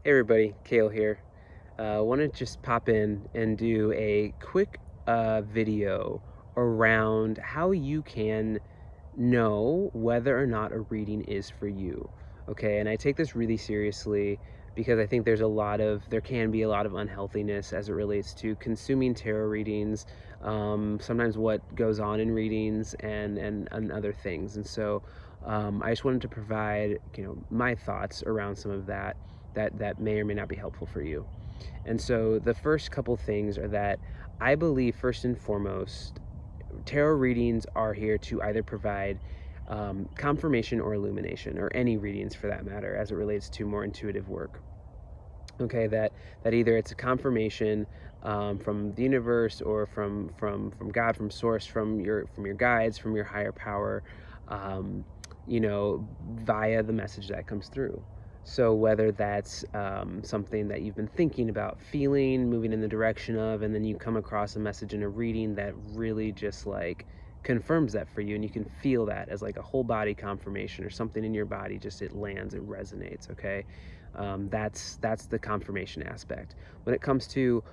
Hey everybody, Kale here. I want to just pop in and do a quick video around how you can know whether or not a reading is for you. Okay, and I take this really seriously because I think there can be a lot of unhealthiness as it relates to consuming tarot readings, sometimes what goes on in readings and other things. And so I just wanted to provide, my thoughts around some of that may or may not be helpful for you. And so the first couple things are that I believe, first and foremost, tarot readings are here to either provide confirmation or illumination, or any readings for that matter, as it relates to more intuitive work. Okay, that either it's a confirmation from the universe, or from God, from source, from your guides, from your higher power, um, via the message that comes through. So whether that's something that you've been thinking about, feeling, moving in the direction of, and then you come across a message in a reading that really just like confirms that for you, and you can feel that as like a whole body confirmation, or something in your body, just it lands, it resonates. Okay, that's the confirmation aspect. When it comes to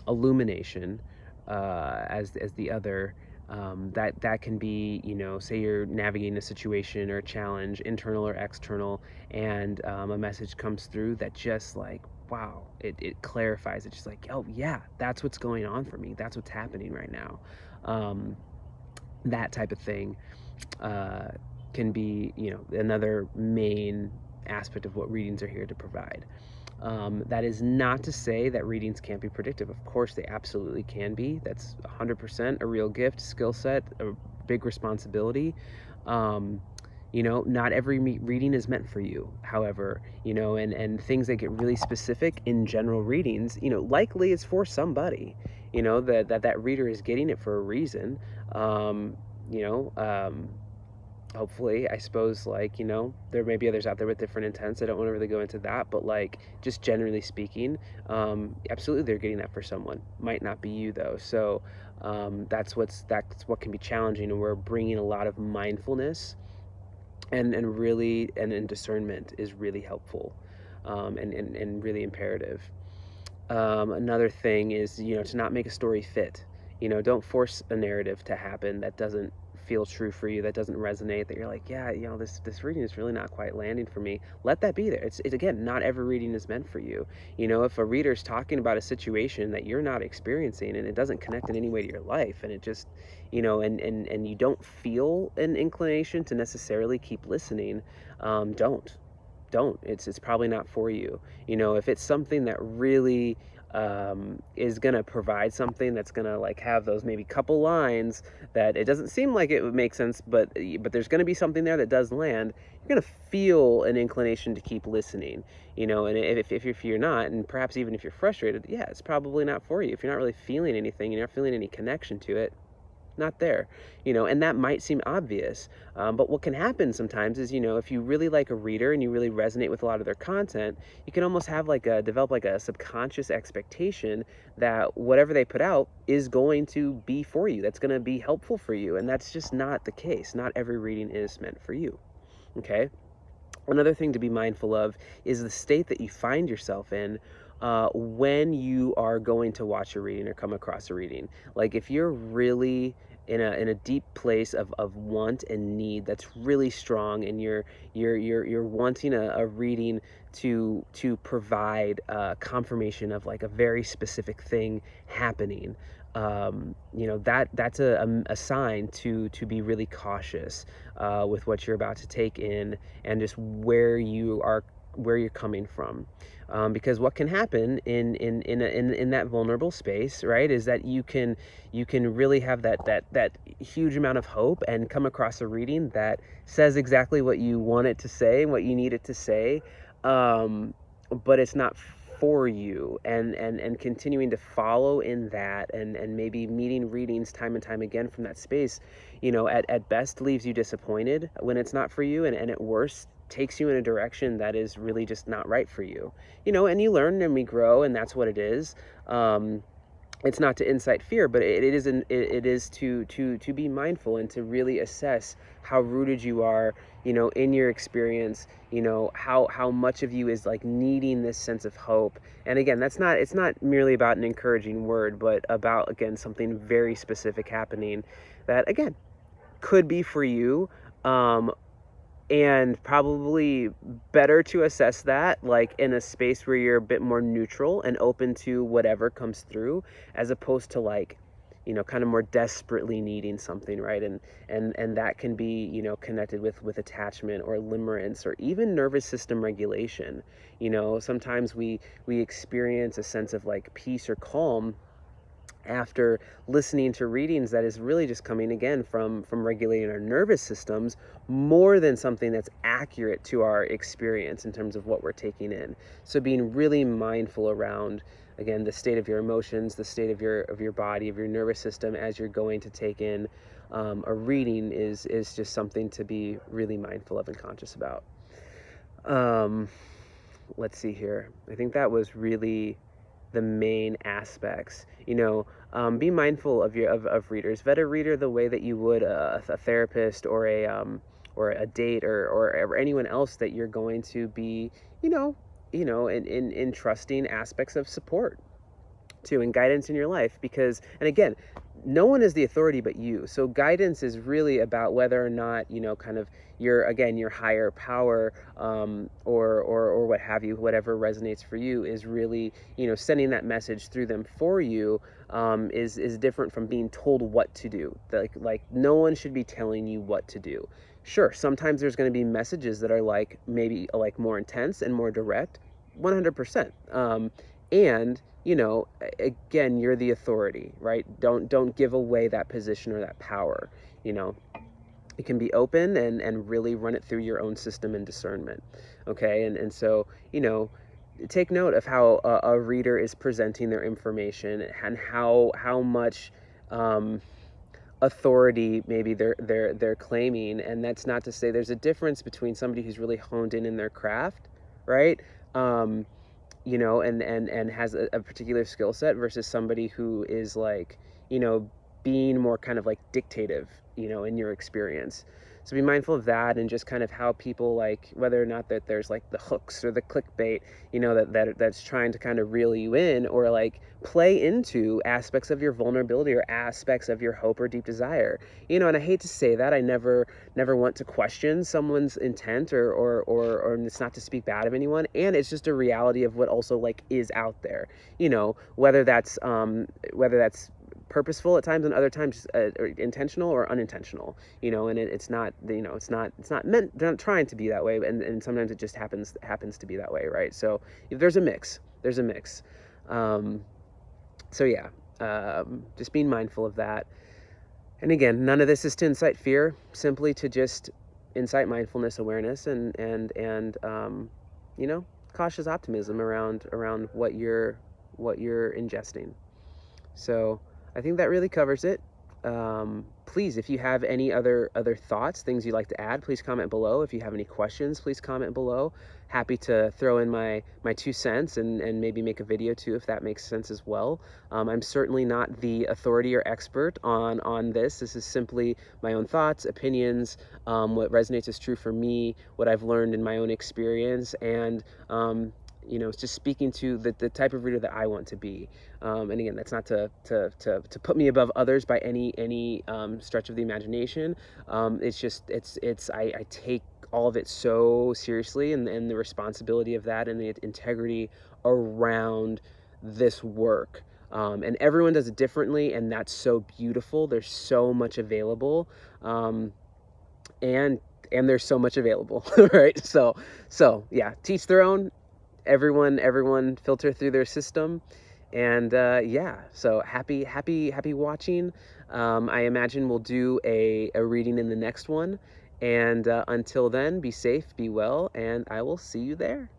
illumination, as the other, that can be, say you're navigating a situation or a challenge, internal or external, and a message comes through that just like, wow, it clarifies it, just like, oh yeah, that's what's going on for me, that's what's happening right now. That type of thing uh, can be, another main aspect of what readings are here to provide. That is not to say that readings can't be predictive. Of course, they absolutely can be. That's 100% a real gift, skill set, a big responsibility. Um, not every reading is meant for you. However, and things that get really specific in general readings, likely is for somebody. That reader is getting it for a reason. Um, you know, um, Hopefully, I suppose, like, there may be others out there with different intents. I don't want to really go into that, but like, just generally speaking, absolutely they're getting that for someone. Might not be you though. So that's what can be challenging, and we're bringing a lot of mindfulness and discernment is really helpful, and really imperative. Another thing is, to not make a story fit. Don't force a narrative to happen that doesn't feel true for you, that doesn't resonate, that you're like, yeah, this reading is really not quite landing for me. Let that be there. It's again, not every reading is meant for you. If a reader's talking about a situation that you're not experiencing, and it doesn't connect in any way to your life, and it just, and you don't feel an inclination to necessarily keep listening, don't. It's probably not for you. If it's something that really is gonna provide something that's gonna like have those maybe couple lines that it doesn't seem like it would make sense, but there's gonna be something there that does land, you're gonna feel an inclination to keep listening. And if you're not, and perhaps even if you're frustrated, yeah, it's probably not for you. If you're not really feeling anything, you're not feeling any connection to it, not there. And that might seem obvious, but what can happen sometimes is, if you really like a reader and you really resonate with a lot of their content, you can almost have develop like a subconscious expectation that whatever they put out is going to be for you, that's going to be helpful for you, and that's just not the case. Not every reading is meant for you. Okay. Another thing to be mindful of is the state that you find yourself in when you are going to watch a reading or come across a reading. Like, if you're really in a deep place of want and need that's really strong, and you're wanting a reading to provide confirmation of like a very specific thing happening, that's a sign to be really cautious with what you're about to take in, and just where you're coming from, because what can happen in that vulnerable space, right, is that you can really have that huge amount of hope and come across a reading that says exactly what you want it to say and what you need it to say, but it's not for you, and continuing to follow in that, and maybe meeting readings time and time again from that space, at best leaves you disappointed when it's not for you, and at worst takes you in a direction that is really just not right for you. And you learn and we grow, and that's what it is. it's not to incite fear, but it is to be mindful and to really assess how rooted you are, in your experience, how much of you is like needing this sense of hope. And again, it's not merely about an encouraging word, but about, again, something very specific happening that, again, could be for you. And probably better to assess that like in a space where you're a bit more neutral and open to whatever comes through, as opposed to like, kind of more desperately needing something, right? And that can be, connected with attachment or limerence or even nervous system regulation. Sometimes we experience a sense of like peace or calm after listening to readings that is really just coming, again, from regulating our nervous systems more than something that's accurate to our experience in terms of what we're taking in. So being really mindful around, again, the state of your emotions, the state of your body, of your nervous system as you're going to take in a reading is just something to be really mindful of and conscious about. Let's see here. I think that was really the main aspects. Be mindful of readers. Vet a reader the way that you would a therapist or a date or anyone else that you're going to be, in trusting aspects of support to and guidance in your life. Because, and again, no one is the authority but you. So guidance is really about whether or not, kind of your higher power, or what have you, whatever resonates for you, is really, sending that message through them for you, is different from being told what to do. Like no one should be telling you what to do. Sure, sometimes there's going to be messages that are like maybe like more intense and more direct, 100%. And again, you're the authority, right? Don't give away that position or that power. It can be open and really run it through your own system and discernment. Okay. And so, take note of how a reader is presenting their information and how much authority maybe they're claiming. And that's not to say, there's a difference between somebody who's really honed in their craft, right? And has a particular skill set versus somebody who is like, being more kind of like dictative, in your experience. So be mindful of that, and just kind of how people, like, whether or not that there's like the hooks or the clickbait, that's trying to kind of reel you in, or like play into aspects of your vulnerability or aspects of your hope or deep desire. And I hate to say that, I never want to question someone's intent, or it's not to speak bad of anyone, and it's just a reality of what also like is out there. Whether that's purposeful at times, and other times or intentional or unintentional. And it's not, it's not meant, they're not trying to be that way, and sometimes it just happens to be that way, right? So if there's a mix. So yeah, just being mindful of that. And again, none of this is to incite fear, simply to just incite mindfulness, awareness, and cautious optimism around what you're ingesting. So I think that really covers it. Please, if you have any other thoughts, things you'd like to add, please comment below. If you have any questions, please comment below. Happy to throw in my 2 cents and maybe make a video too, if that makes sense as well. I'm certainly not the authority or expert on this. This is simply my own thoughts, opinions, what resonates as true for me, what I've learned in my own experience, and it's just speaking to the type of reader that I want to be. And again, that's not to put me above others by any stretch of the imagination. It's just, I take all of it so seriously, and the responsibility of that, and the integrity around this work. And everyone does it differently, and that's so beautiful. There's so much available. And there's so much available, right? So yeah, teach their own. Everyone filter through their system. And yeah, so happy watching. I imagine we'll do a reading in the next one. And until then, be safe, be well, and I will see you there.